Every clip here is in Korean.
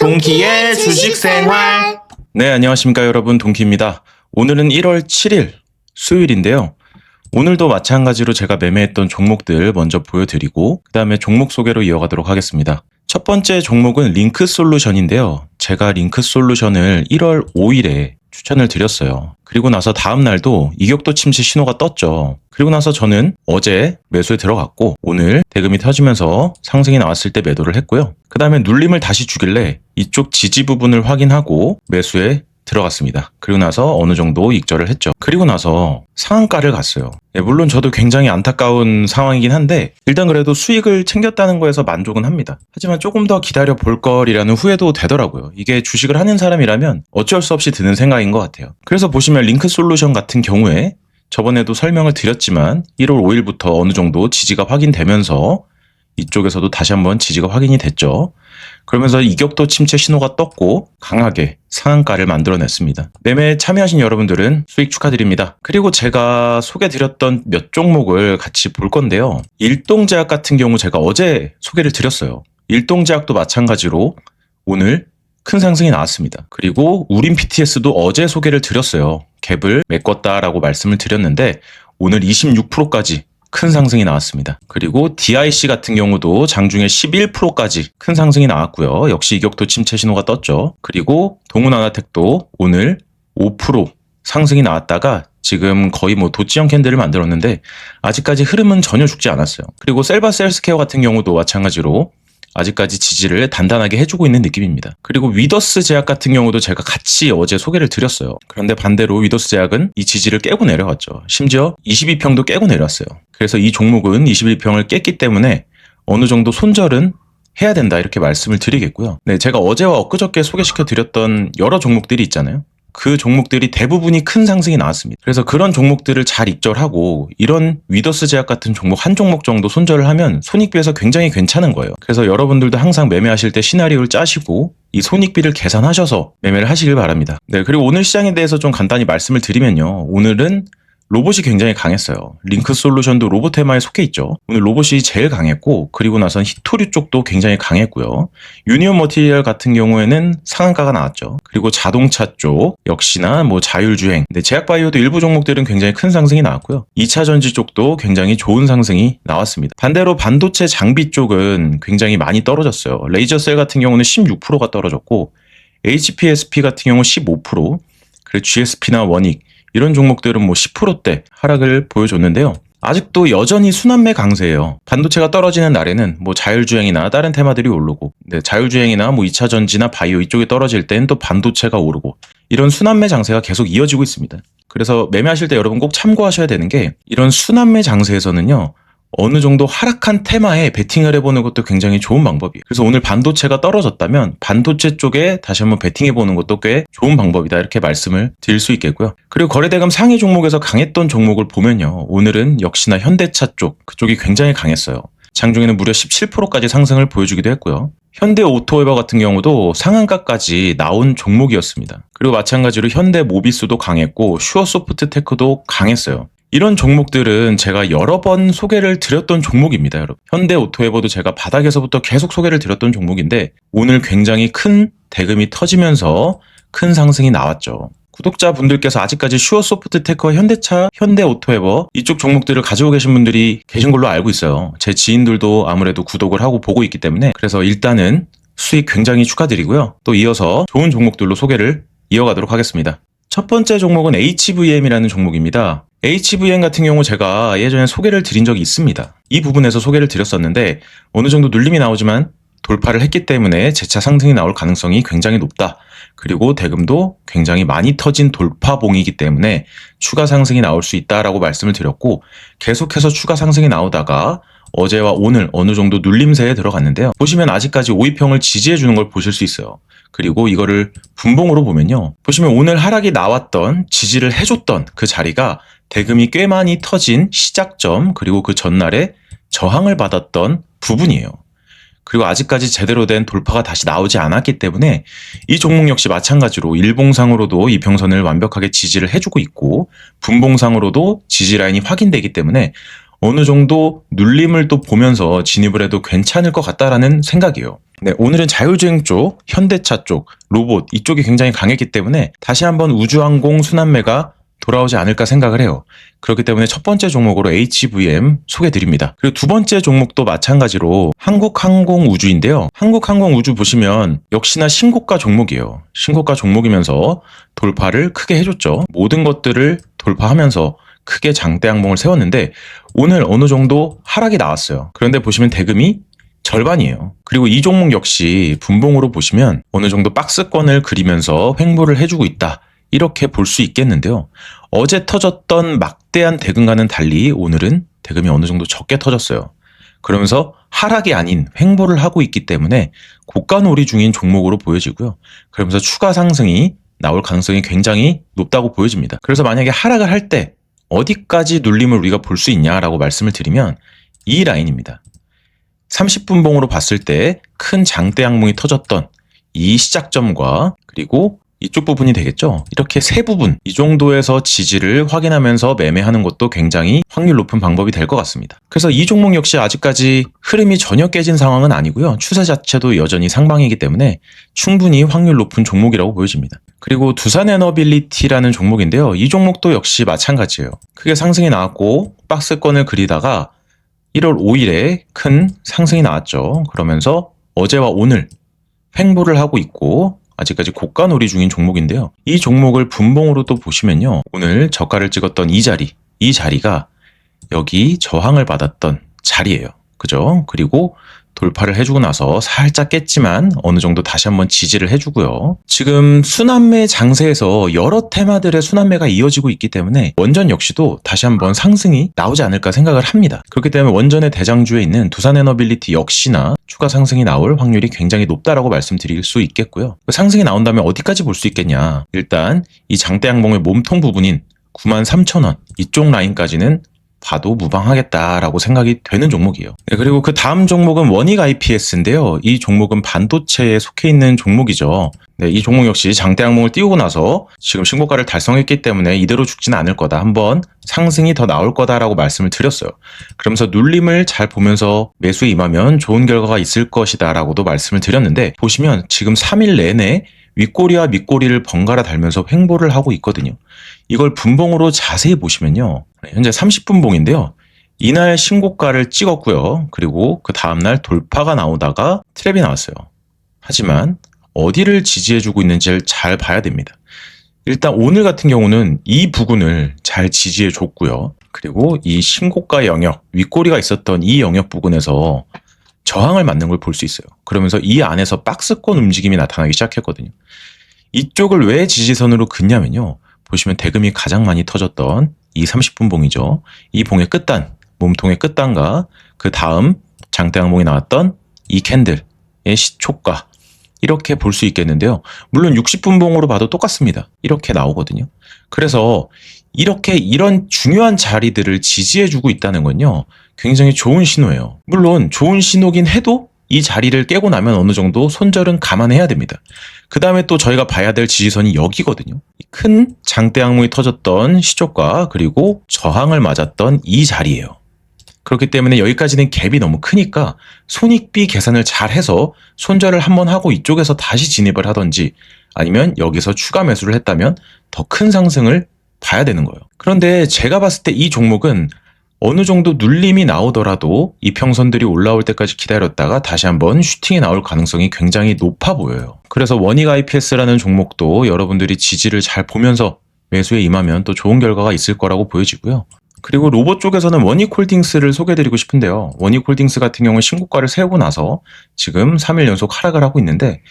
동키의 주식생활. 네, 안녕하십니까 여러분, 동키입니다. 오늘은 1월 7일 수요일인데요. 오늘도 마찬가지로 제가 매매했던 종목들 먼저 보여드리고 그 다음에 종목 소개로 이어가도록 하겠습니다. 첫 번째 종목은 링크솔루션인데요. 제가 링크솔루션을 1월 5일에 추천을 드렸어요. 그리고 나서 다음 날도 이격도 침체 신호가 떴죠. 그리고 나서 저는 어제 매수에 들어갔고 오늘 대금이 터지면서 상승이 나왔을 때 매도를 했고요. 그 다음에 눌림을 다시 주길래 이쪽 지지 부분을 확인하고 매수에 들어갔습니다. 그리고 나서 어느 정도 익절을 했죠. 그리고 나서 상한가를 갔어요. 물론 저도 굉장히 안타까운 상황이긴 한데 일단 그래도 수익을 챙겼다는 거에서 만족은 합니다. 하지만 조금 더 기다려 볼 걸이라는 후회도 되더라고요. 이게 주식을 하는 사람이라면 어쩔 수 없이 드는 생각인 것 같아요. 그래서 보시면 링크솔루션 같은 경우에 저번에도 설명을 드렸지만 1월 5일부터 어느 정도 지지가 확인되면서 이쪽에서도 다시 한번 지지가 확인이 됐죠. 그러면서 이격도 침체 신호가 떴고 강하게 상한가를 만들어냈습니다. 매매에 참여하신 여러분들은 수익 축하드립니다. 그리고 제가 소개드렸던 몇 종목을 같이 볼 건데요. 일동제약 같은 경우 제가 어제 소개를 드렸어요. 일동제약도 마찬가지로 오늘 큰 상승이 나왔습니다. 그리고 우림 PTS도 어제 소개를 드렸어요. 갭을 메꿨다라고 말씀을 드렸는데 오늘 26%까지 큰 상승이 나왔습니다. 그리고 DIC 같은 경우도 장중에 11%까지 큰 상승이 나왔고요. 역시 이격도 침체 신호가 떴죠. 그리고 동훈하나텍도 오늘 5% 상승이 나왔다가 지금 거의 도치형 캔들을 만들었는데 아직까지 흐름은 전혀 죽지 않았어요. 그리고 셀바스 헬스케어 같은 경우도 마찬가지로 아직까지 지지를 단단하게 해주고 있는 느낌입니다. 그리고 위더스 제약 같은 경우도 제가 같이 어제 소개를 드렸어요. 그런데 반대로 위더스 제약은 이 지지를 깨고 내려갔죠. 심지어 22평도 깨고 내려왔어요. 그래서 이 종목은 21평을 깼기 때문에 어느 정도 손절은 해야 된다 이렇게 말씀을 드리겠고요. 네, 제가 어제와 엊그저께 소개시켜 드렸던 여러 종목들이 있잖아요. 그 종목들이 대부분이 큰 상승이 나왔습니다. 그래서 그런 종목들을 잘 익절하고 이런 위더스 제약 같은 종목 한 종목 정도 손절을 하면 손익비에서 굉장히 괜찮은 거예요. 그래서 여러분들도 항상 매매하실 때 시나리오를 짜시고 이 손익비를 계산하셔서 매매를 하시길 바랍니다. 네, 그리고 오늘 시장에 대해서 좀 간단히 말씀을 드리면요. 오늘은 로봇이 굉장히 강했어요. 링크솔루션도 로봇 테마에 속해 있죠. 오늘 로봇이 제일 강했고 그리고 나선 히토류 쪽도 굉장히 강했고요. 유니온 머티리얼 같은 경우에는 상한가가 나왔죠. 그리고 자동차 쪽 역시나 자율주행, 제약바이오도 일부 종목들은 굉장히 큰 상승이 나왔고요. 2차 전지 쪽도 굉장히 좋은 상승이 나왔습니다. 반대로 반도체 장비 쪽은 굉장히 많이 떨어졌어요. 레이저셀 같은 경우는 16%가 떨어졌고 HPSP 같은 경우 15%, 그리고 GSP나 원익 이런 종목들은 10%대 하락을 보여줬는데요. 아직도 여전히 순환매 강세예요. 반도체가 떨어지는 날에는 자율주행이나 다른 테마들이 오르고 자율주행이나 2차 전지나 바이오 이쪽이 떨어질 땐 또 반도체가 오르고 이런 순환매 장세가 계속 이어지고 있습니다. 그래서 매매하실 때 여러분 꼭 참고하셔야 되는 게 이런 순환매 장세에서는요. 어느 정도 하락한 테마에 베팅을 해보는 것도 굉장히 좋은 방법이에요. 그래서 오늘 반도체가 떨어졌다면 반도체 쪽에 다시 한번 베팅해보는 것도 꽤 좋은 방법이다 이렇게 말씀을 드릴 수 있겠고요. 그리고 거래대금 상위 종목에서 강했던 종목을 보면요. 오늘은 역시나 현대차 쪽 그쪽이 굉장히 강했어요. 장중에는 무려 17%까지 상승을 보여주기도 했고요. 현대오토웨버 같은 경우도 상한가까지 나온 종목이었습니다. 그리고 마찬가지로 현대모비스도 강했고 슈어소프트테크도 강했어요. 이런 종목들은 제가 여러 번 소개를 드렸던 종목입니다, 여러분. 현대오토웨버도 제가 바닥에서부터 계속 소개를 드렸던 종목인데 오늘 굉장히 큰 대금이 터지면서 큰 상승이 나왔죠. 구독자분들께서 아직까지 슈어소프트테크와 현대차, 현대오토웨버 이쪽 종목들을 가지고 계신 분들이 계신 걸로 알고 있어요. 제 지인들도 아무래도 구독을 하고 보고 있기 때문에 그래서 일단은 수익 굉장히 축하드리고요. 또 이어서 좋은 종목들로 소개를 이어가도록 하겠습니다. 첫 번째 종목은 HVM이라는 종목입니다. HVM 같은 경우 제가 예전에 소개를 드린 적이 있습니다. 이 부분에서 소개를 드렸었는데 어느 정도 눌림이 나오지만 돌파를 했기 때문에 재차 상승이 나올 가능성이 굉장히 높다. 그리고 대금도 굉장히 많이 터진 돌파봉이기 때문에 추가 상승이 나올 수 있다라고 말씀을 드렸고 계속해서 추가 상승이 나오다가 어제와 오늘 어느 정도 눌림세에 들어갔는데요. 보시면 아직까지 52평을 지지해 주는 걸 보실 수 있어요. 그리고 이거를 분봉으로 보면요. 보시면 오늘 하락이 나왔던 지지를 해줬던 그 자리가 대금이 꽤 많이 터진 시작점 그리고 그 전날에 저항을 받았던 부분이에요. 그리고 아직까지 제대로 된 돌파가 다시 나오지 않았기 때문에 이 종목 역시 마찬가지로 일봉상으로도 이평선을 완벽하게 지지를 해주고 있고 분봉상으로도 지지 라인이 확인되기 때문에 어느 정도 눌림을 또 보면서 진입을 해도 괜찮을 것 같다라는 생각이에요. 네, 오늘은 자율주행 쪽, 현대차 쪽, 로봇 이쪽이 굉장히 강했기 때문에 다시 한번 우주항공 순환매가 돌아오지 않을까 생각을 해요. 그렇기 때문에 첫 번째 종목으로 HVM 소개드립니다. 그리고 두 번째 종목도 마찬가지로 한국항공우주인데요. 한국항공우주 보시면 역시나 신고가 종목이에요. 신고가 종목이면서 돌파를 크게 해줬죠. 모든 것들을 돌파하면서 크게 장대 항봉을 세웠는데 오늘 어느 정도 하락이 나왔어요. 그런데 보시면 대금이 절반이에요. 그리고 이 종목 역시 분봉으로 보시면 어느 정도 박스권을 그리면서 횡보를 해주고 있다. 이렇게 볼 수 있겠는데요. 어제 터졌던 막대한 대금과는 달리 오늘은 대금이 어느 정도 적게 터졌어요. 그러면서 하락이 아닌 횡보를 하고 있기 때문에 고가놀이 중인 종목으로 보여지고요. 그러면서 추가 상승이 나올 가능성이 굉장히 높다고 보여집니다. 그래서 만약에 하락을 할 때 어디까지 눌림을 우리가 볼 수 있냐라고 말씀을 드리면 이 라인입니다. 30분봉으로 봤을 때 큰 장대 항봉이 터졌던 이 시작점과 그리고 이쪽 부분이 되겠죠. 이렇게 세 부분 이 정도에서 지지를 확인하면서 매매하는 것도 굉장히 확률 높은 방법이 될 것 같습니다. 그래서 이 종목 역시 아직까지 흐름이 전혀 깨진 상황은 아니고요. 추세 자체도 여전히 상방이기 때문에 충분히 확률 높은 종목이라고 보여집니다. 그리고 두산에너빌리티라는 종목인데요. 이 종목도 역시 마찬가지예요. 크게 상승이 나왔고 박스권을 그리다가 1월 5일에 큰 상승이 나왔죠. 그러면서 어제와 오늘 횡보를 하고 있고 아직까지 고가놀이 중인 종목인데요. 이 종목을 분봉으로 또 보시면요. 오늘 저가를 찍었던 이 자리가 여기 저항을 받았던 자리예요. 그죠? 그리고 돌파를 해주고 나서 살짝 깼지만 어느 정도 다시 한번 지지를 해주고요. 지금 순환매 장세에서 여러 테마들의 순환매가 이어지고 있기 때문에 원전 역시도 다시 한번 상승이 나오지 않을까 생각을 합니다. 그렇기 때문에 원전의 대장주에 있는 두산에너빌리티 역시나 추가 상승이 나올 확률이 굉장히 높다라고 말씀드릴 수 있겠고요. 상승이 나온다면 어디까지 볼 수 있겠냐. 일단 이 장대 항봉의 몸통 부분인 93,000원 이쪽 라인까지는 봐도 무방하겠다라고 생각이 되는 종목이에요. 네, 그리고 그 다음 종목은 원익 IPS인데요. 이 종목은 반도체에 속해 있는 종목이죠. 네, 이 종목 역시 장대 항봉을 띄우고 나서 지금 신고가를 달성했기 때문에 이대로 죽지는 않을 거다. 한번 상승이 더 나올 거다라고 말씀을 드렸어요. 그러면서 눌림을 잘 보면서 매수에 임하면 좋은 결과가 있을 것이다 라고도 말씀을 드렸는데 보시면 지금 3일 내내 윗꼬리와 밑꼬리를 번갈아 달면서 횡보를 하고 있거든요. 이걸 분봉으로 자세히 보시면요. 현재 30분봉인데요. 이날 신고가를 찍었고요. 그리고 그 다음날 돌파가 나오다가 트랩이 나왔어요. 하지만 어디를 지지해주고 있는지를 잘 봐야 됩니다. 일단 오늘 같은 경우는 이 부분을 잘 지지해줬고요. 그리고 이 신고가 영역, 윗꼬리가 있었던 이 영역 부분에서 저항을 맞는 걸 볼 수 있어요. 그러면서 이 안에서 박스권 움직임이 나타나기 시작했거든요. 이쪽을 왜 지지선으로 긋냐면요. 보시면 대금이 가장 많이 터졌던 이 30분 봉이죠. 이 봉의 끝단, 몸통의 끝단과 그 다음 장대 항봉이 나왔던 이 캔들의 시초가 이렇게 볼 수 있겠는데요. 물론 60분 봉으로 봐도 똑같습니다. 이렇게 나오거든요. 그래서 이렇게 이런 중요한 자리들을 지지해주고 있다는 건요. 굉장히 좋은 신호예요. 물론 좋은 신호긴 해도 이 자리를 깨고 나면 어느 정도 손절은 감안해야 됩니다. 그 다음에 또 저희가 봐야 될 지지선이 여기거든요. 큰 장대 항봉이 터졌던 시초가 그리고 저항을 맞았던 이 자리예요. 그렇기 때문에 여기까지는 갭이 너무 크니까 손익비 계산을 잘 해서 손절을 한번 하고 이쪽에서 다시 진입을 하던지 아니면 여기서 추가 매수를 했다면 더 큰 상승을 봐야 되는 거예요. 그런데 제가 봤을 때 이 종목은 어느 정도 눌림이 나오더라도 이평선들이 올라올 때까지 기다렸다가 다시 한번 슈팅이 나올 가능성이 굉장히 높아 보여요. 그래서 원익 IPS라는 종목도 여러분들이 지지를 잘 보면서 매수에 임하면 또 좋은 결과가 있을 거라고 보여지고요. 그리고 로봇 쪽에서는 원익홀딩스를 소개해드리고 싶은데요. 원익홀딩스 같은 경우는 신고가를 세우고 나서 지금 3일 연속 하락을 하고 있는데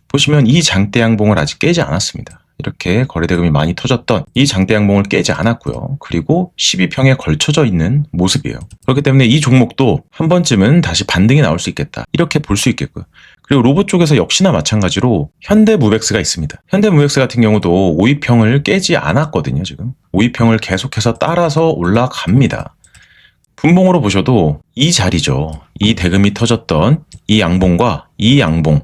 보시면 이 장대 양봉을 아직 깨지 않았습니다. 이렇게 거래대금이 많이 터졌던 이 장대 양봉을 깨지 않았고요. 그리고 12평에 걸쳐져 있는 모습이에요. 그렇기 때문에 이 종목도 한 번쯤은 다시 반등이 나올 수 있겠다. 이렇게 볼 수 있겠고요. 그리고 로봇 쪽에서 역시나 마찬가지로 현대무벡스가 있습니다. 현대무벡스 같은 경우도 5위평을 깨지 않았거든요. 지금 5위평을 계속해서 따라서 올라갑니다. 분봉으로 보셔도 이 자리죠. 이 대금이 터졌던 이 양봉과 이 양봉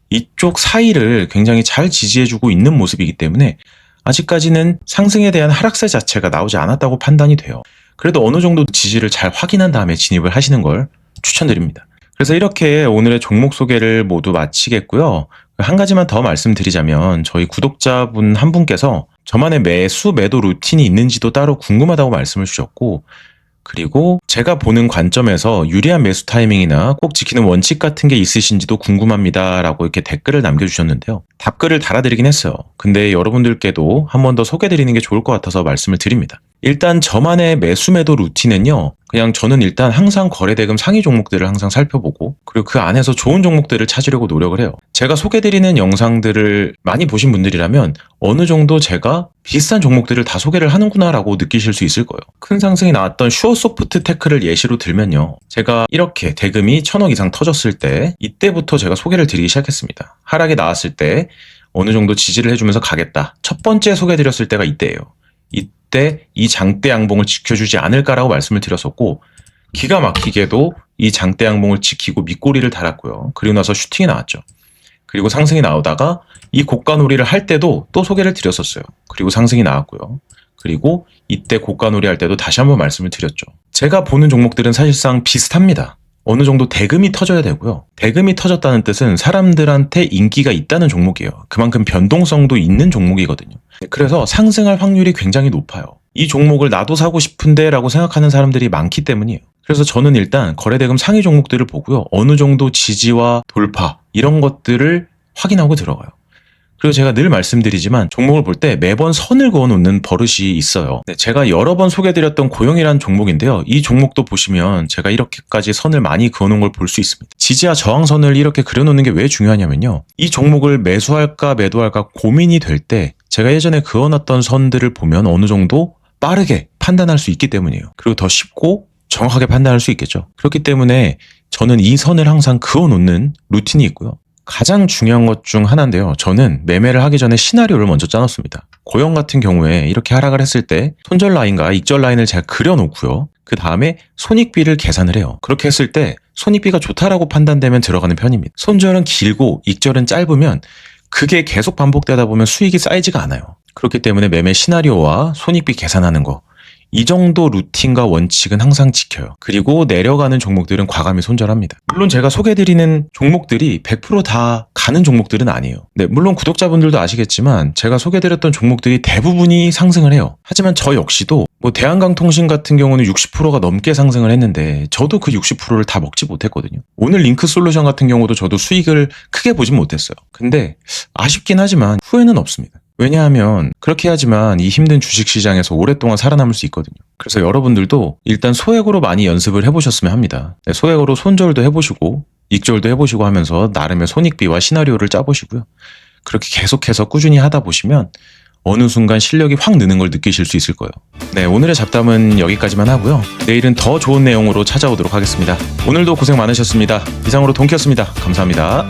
이쪽 사이를 굉장히 잘 지지해주고 있는 모습이기 때문에 아직까지는 상승에 대한 하락세 자체가 나오지 않았다고 판단이 돼요. 그래도 어느 정도 지지를 잘 확인한 다음에 진입을 하시는 걸 추천드립니다. 그래서 이렇게 오늘의 종목 소개를 모두 마치겠고요. 한 가지만 더 말씀드리자면 저희 구독자분 한 분께서 저만의 매수 매도 루틴이 있는지도 따로 궁금하다고 말씀을 주셨고, 그리고 제가 보는 관점에서 유리한 매수 타이밍이나 꼭 지키는 원칙 같은 게 있으신지도 궁금합니다 라고 이렇게 댓글을 남겨주셨는데요. 답글을 달아드리긴 했어요. 근데 여러분들께도 한 번 더 소개드리는 게 좋을 것 같아서 말씀을 드립니다. 일단 저만의 매수 매도 루틴은요, 그냥 저는 일단 항상 거래대금 상위 종목들을 항상 살펴보고, 그리고 그 안에서 좋은 종목들을 찾으려고 노력을 해요. 제가 소개드리는 영상들을 많이 보신 분들이라면 어느 정도 제가 비슷한 종목들을 다 소개를 하는구나 라고 느끼실 수 있을 거예요. 큰 상승이 나왔던 슈어소프트 테크를 예시로 들면요, 제가 이렇게 대금이 1000억 이상 터졌을 때 이때부터 제가 소개를 드리기 시작했습니다. 하락이 나왔을 때 어느 정도 지지를 해주면서 가겠다. 첫 번째 소개드렸을 때가 이때예요. 이때 이 장대 양봉을 지켜주지 않을까라고 말씀을 드렸었고, 기가 막히게도 이 장대 양봉을 지키고 밑꼬리를 달았고요. 그리고 나서 슈팅이 나왔죠. 그리고 상승이 나오다가 이 고가놀이를 할 때도 또 소개를 드렸었어요. 그리고 상승이 나왔고요. 그리고 이때 고가놀이 할 때도 다시 한번 말씀을 드렸죠. 제가 보는 종목들은 사실상 비슷합니다. 어느 정도 대금이 터져야 되고요. 대금이 터졌다는 뜻은 사람들한테 인기가 있다는 종목이에요. 그만큼 변동성도 있는 종목이거든요. 그래서 상승할 확률이 굉장히 높아요. 이 종목을 나도 사고 싶은데 라고 생각하는 사람들이 많기 때문이에요. 그래서 저는 일단 거래대금 상위 종목들을 보고요. 어느 정도 지지와 돌파 이런 것들을 확인하고 들어가요. 그리고 제가 늘 말씀드리지만 종목을 볼 때 매번 선을 그어놓는 버릇이 있어요. 제가 여러 번 소개드렸던 고영이라는 종목인데요. 이 종목도 보시면 제가 이렇게까지 선을 많이 그어놓은 걸 볼 수 있습니다. 지지와 저항선을 이렇게 그려놓는 게 왜 중요하냐면요, 이 종목을 매수할까 매도할까 고민이 될 때 제가 예전에 그어놨던 선들을 보면 어느 정도 빠르게 판단할 수 있기 때문이에요. 그리고 더 쉽고 정확하게 판단할 수 있겠죠. 그렇기 때문에 저는 이 선을 항상 그어놓는 루틴이 있고요. 가장 중요한 것 중 하나인데요. 저는 매매를 하기 전에 시나리오를 먼저 짜놓습니다. 고영 같은 경우에 이렇게 하락을 했을 때 손절 라인과 익절 라인을 잘 그려놓고요. 그 다음에 손익비를 계산을 해요. 그렇게 했을 때 손익비가 좋다라고 판단되면 들어가는 편입니다. 손절은 길고 익절은 짧으면 그게 계속 반복되다 보면 수익이 쌓이지가 않아요. 그렇기 때문에 매매 시나리오와 손익비 계산하는 거, 이 정도 루틴과 원칙은 항상 지켜요. 그리고 내려가는 종목들은 과감히 손절합니다. 물론 제가 소개해드리는 종목들이 100% 다 가는 종목들은 아니에요. 네, 물론 구독자분들도 아시겠지만 제가 소개해드렸던 종목들이 대부분이 상승을 해요. 하지만 저 역시도 대한강통신 같은 경우는 60%가 넘게 상승을 했는데 저도 그 60%를 다 먹지 못했거든요. 오늘 링크솔루션 같은 경우도 저도 수익을 크게 보진 못했어요. 근데 아쉽긴 하지만 후회는 없습니다. 왜냐하면 그렇게 해야지만 이 힘든 주식시장에서 오랫동안 살아남을 수 있거든요. 그래서 여러분들도 일단 소액으로 많이 연습을 해보셨으면 합니다. 네, 소액으로 손절도 해보시고 익절도 해보시고 하면서 나름의 손익비와 시나리오를 짜보시고요. 그렇게 계속해서 꾸준히 하다 보시면 어느 순간 실력이 확 느는 걸 느끼실 수 있을 거예요. 네, 오늘의 잡담은 여기까지만 하고요. 내일은 더 좋은 내용으로 찾아오도록 하겠습니다. 오늘도 고생 많으셨습니다. 이상으로 동키였습니다. 감사합니다.